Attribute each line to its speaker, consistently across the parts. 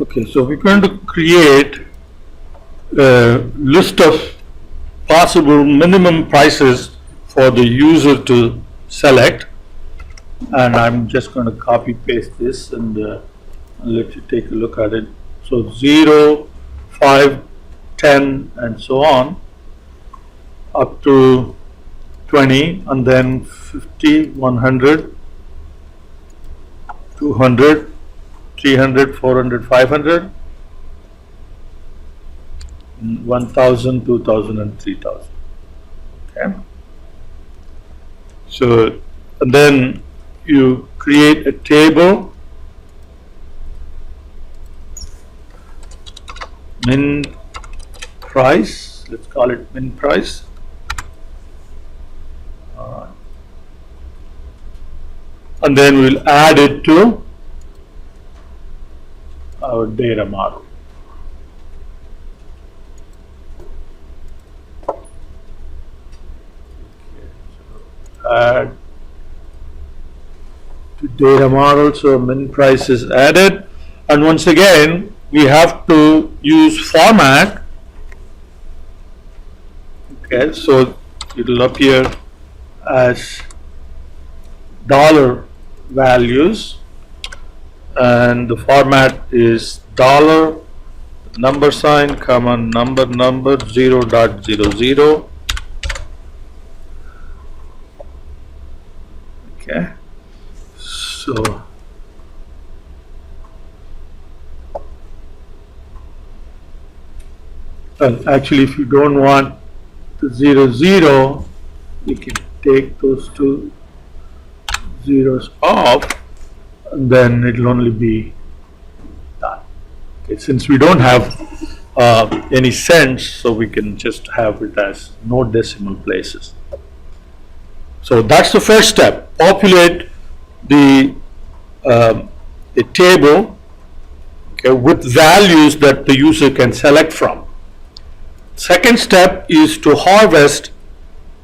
Speaker 1: Okay, so we're going to create a list of possible minimum prices for the user to select, and I'm just going to copy paste this and let you take a look at it. So 0, 5, 10 and so on up to 20, and then 50, 100, 200, 300, 400, 500, 1000, 2000 and 3000. Okay. So, and then you create a table, min price, let's call it min price. And then we'll add it to our data model. Add to data model, so min price is added, and once again we have to use format. Okay, so it will appear as dollar values, and the format is dollar number sign comma number 0.00. Okay, so and actually if you don't want the 00, you can take those two zeros off, and then it will only be that. Okay, since we don't have any cents, so we can just have it as no decimal places. So that's the first step. Populate the a table, okay, with values that the user can select from. Second step is to harvest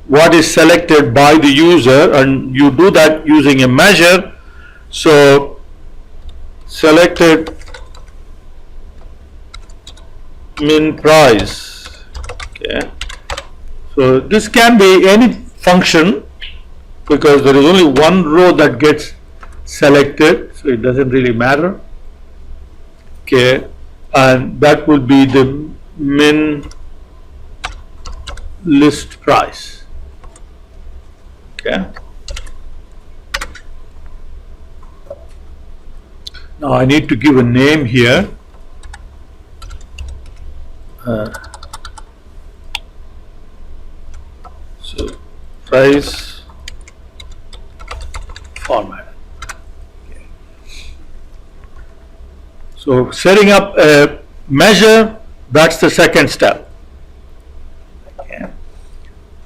Speaker 1: what is selected by the user, and you do that using a measure. So selected min price. Okay, so this can be any function because there is only one row that gets selected, so it doesn't really matter. Okay, and that will be the min list price. Okay, now I need to give a name here. So price format. Okay. So setting up a measure, that's the second step. Okay.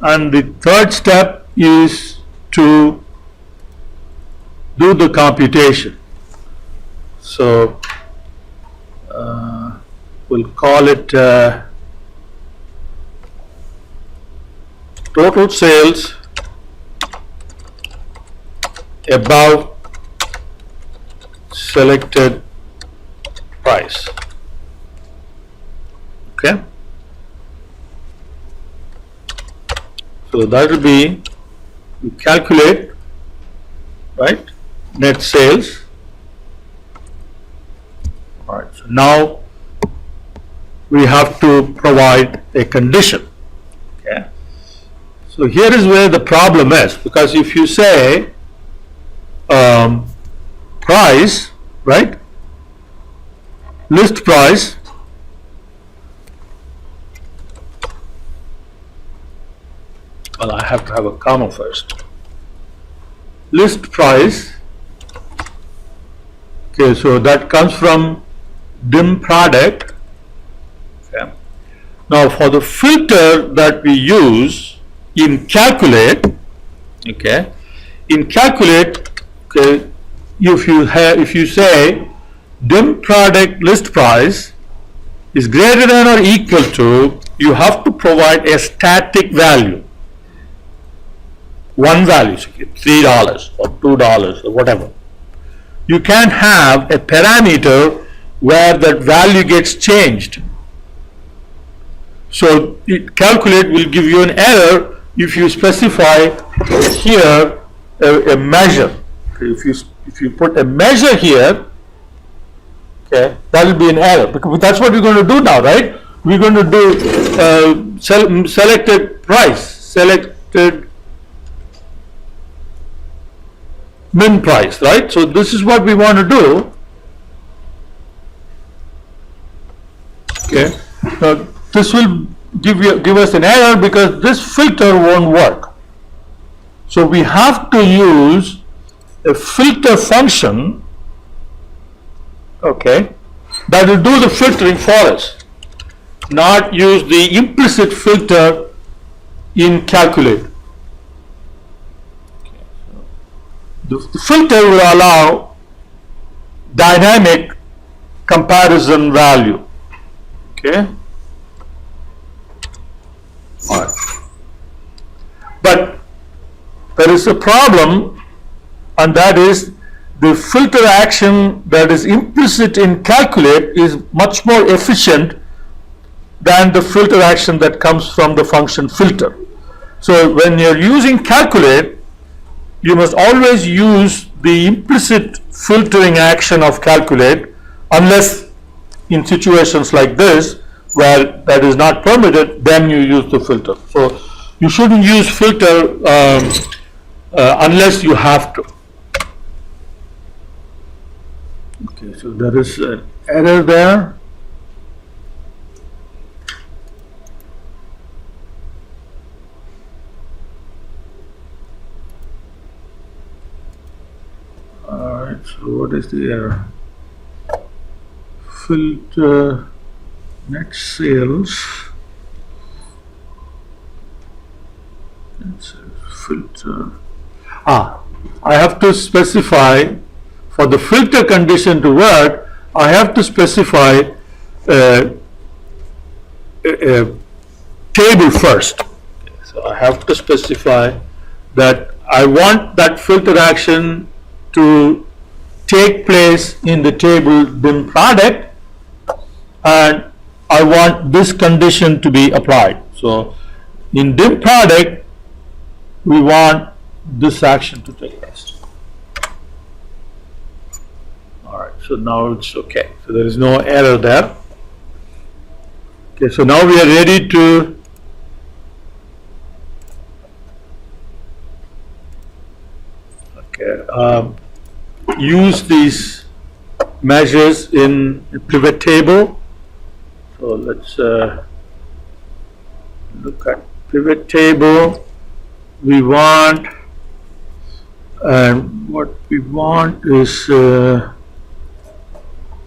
Speaker 1: And the third step is to do the computation. So we'll call it total sales above selected price. Okay, so that will be, we calculate, right, net sales. All right, so now we have to provide a condition. Okay, so here is where the problem is, because if you say price, right, list price, well, I have to have a comma first. List price. Okay, so that comes from dim product. Okay. Now for the filter that we use in calculate, okay, in calculate, okay, if you say dim product list price is greater than or equal to, you have to provide a static value. One value, $3 or $2 or whatever. You can have a parameter where that value gets changed. So calculate will give you an error if you specify here a measure. If you put a measure here, okay, that will be an error, because that's what we're going to do now, right? We're going to do selected price, selected min price, right? So this is what we want to do. Okay, now this will give us an error because this filter won't work. So we have to use a filter function, okay, that will do the filtering for us, not use the implicit filter in calculate. The filter will allow dynamic comparison value. Okay. All right. But there is a problem, and that is the filter action that is implicit in calculate is much more efficient than the filter action that comes from the function filter. So when you're using calculate, you must always use the implicit filtering action of calculate, unless in situations like this where that is not permitted, then you use the filter. So you shouldn't use filter unless you have to. Okay, so there is an error there. Alright, so what is the error? Filter net sales. Filter. I have to specify, for the filter condition to work, I have to specify a table first. So I have to specify that I want that filter action to take place in the table bin product, and I want this condition to be applied. So in dim product, we want this action to take place. Alright, so now it's okay. So there is no error there. Okay, so now we are ready to use these measures in a pivot table. So let's look at pivot table. We want, and what we want is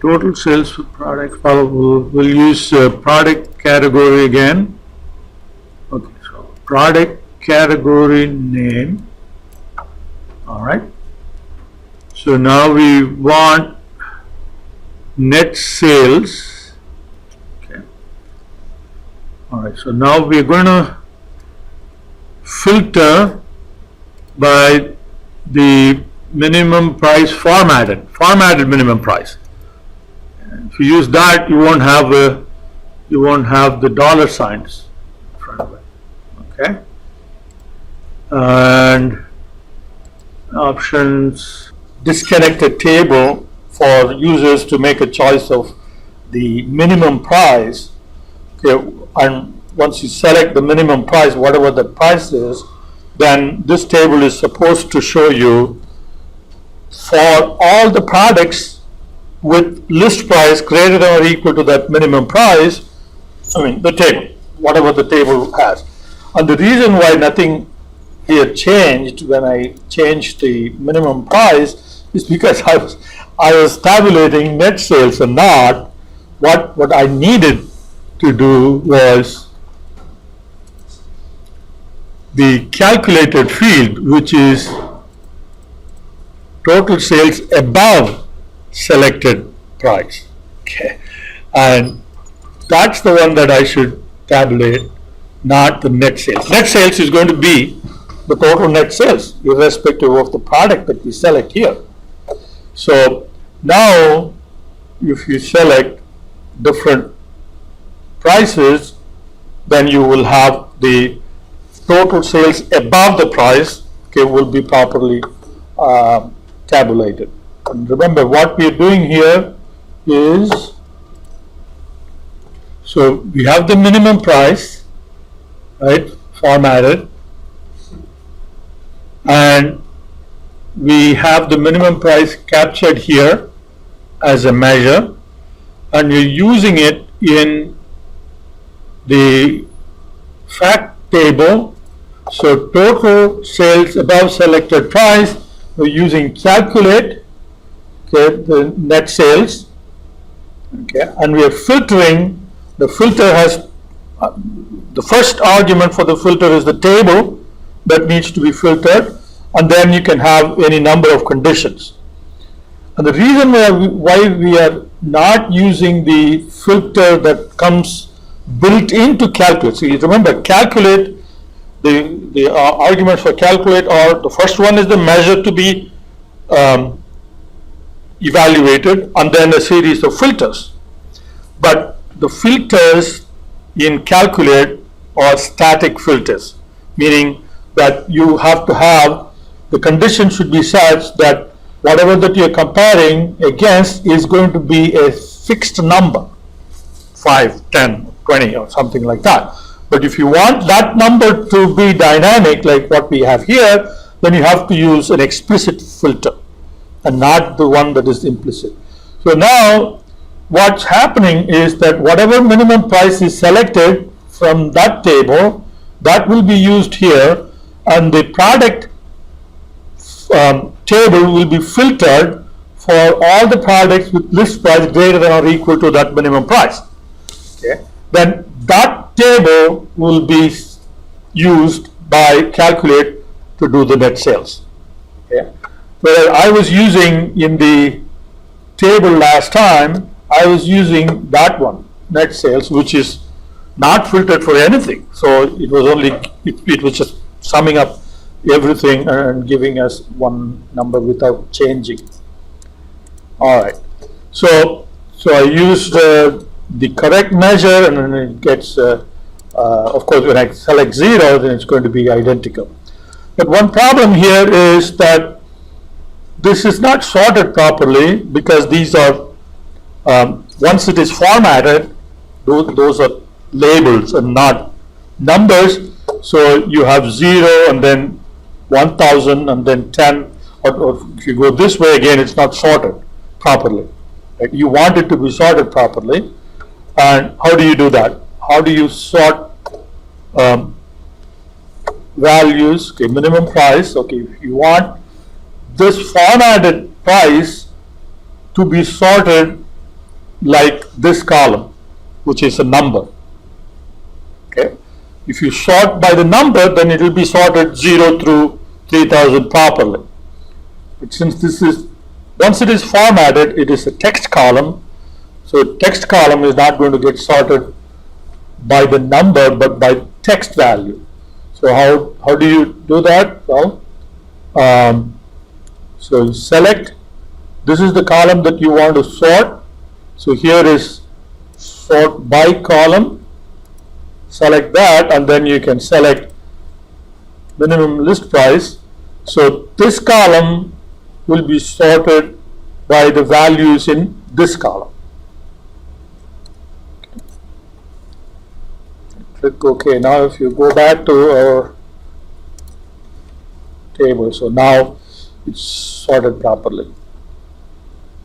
Speaker 1: total sales for product. We'll use product category again. Okay, so product category name. All right. So now we want net sales. Okay. All right. So now we're going to filter by the minimum price formatted minimum price. And if you use that, you won't have the dollar signs in front of it. Okay. And options, disconnect a table for users to make a choice of the minimum price. Okay, and once you select the minimum price, whatever the price is, then this table is supposed to show you for all the products with list price greater than or equal to that minimum price, the table, whatever the table has. And the reason why nothing here changed when I changed the minimum price is because I was tabulating net sales and not what I needed to do was the calculated field, which is total sales above selected price. Okay, and that's the one that I should tabulate, not the net sales. Net sales is going to be the total net sales, irrespective of the product that we select here. So now if you select different prices, then you will have the total sales above the price, okay, will be properly tabulated. And remember, what we are doing here is, so we have the minimum price, right, formatted, and we have the minimum price captured here as a measure, and you're using it in the fact table. So total sales above selected price, we're using calculate, okay, the net sales, okay, and we are filtering. The filter has the first argument for the filter is the table that needs to be filtered, and then you can have any number of conditions. And the reason why we are not using the filter that comes built into calculate, so you remember calculate, the arguments for calculate are, the first one is the measure to be evaluated, and then a series of filters. But the filters in calculate are static filters, meaning that you have to have, the condition should be such that whatever that you're comparing against is going to be a fixed number, 5, 10, 20 or something like that. But if you want that number to be dynamic like what we have here, then you have to use an explicit filter and not the one that is implicit. So now what's happening is that whatever minimum price is selected from that table, that will be used here, and the product table will be filtered for all the products with list price greater than or equal to that minimum price. Okay. Then that table will be used by calculate to do the net sales. Okay. Whereas I was using in the table last time, I was using that one, net sales, which is not filtered for anything. So it was only, it was just summing up everything and giving us one number without changing. All right. So I used the correct measure, and then it gets, of course, when I select 0, then it's going to be identical. But one problem here is that this is not sorted properly, because these are, once it is formatted, those are labels and not numbers. So you have 0 and then 1000 and then 10, or if you go this way again, it's not sorted properly. Right? You want it to be sorted properly. And how do you do that? How do you sort values? Okay, minimum price. Okay, if you want this formatted price to be sorted like this column, which is a number. Okay. If you sort by the number, then it will be sorted 0 through 3000 properly. But since this is, once it is formatted, it is a text column. So text column is not going to get sorted by the number, but by text value. So how do you do that? Well, so you select, this is the column that you want to sort. So here is sort by column, select that, and then you can select minimum list price. So this column will be sorted by the values in this column. Click OK. Now if you go back to our table, so now it's sorted properly.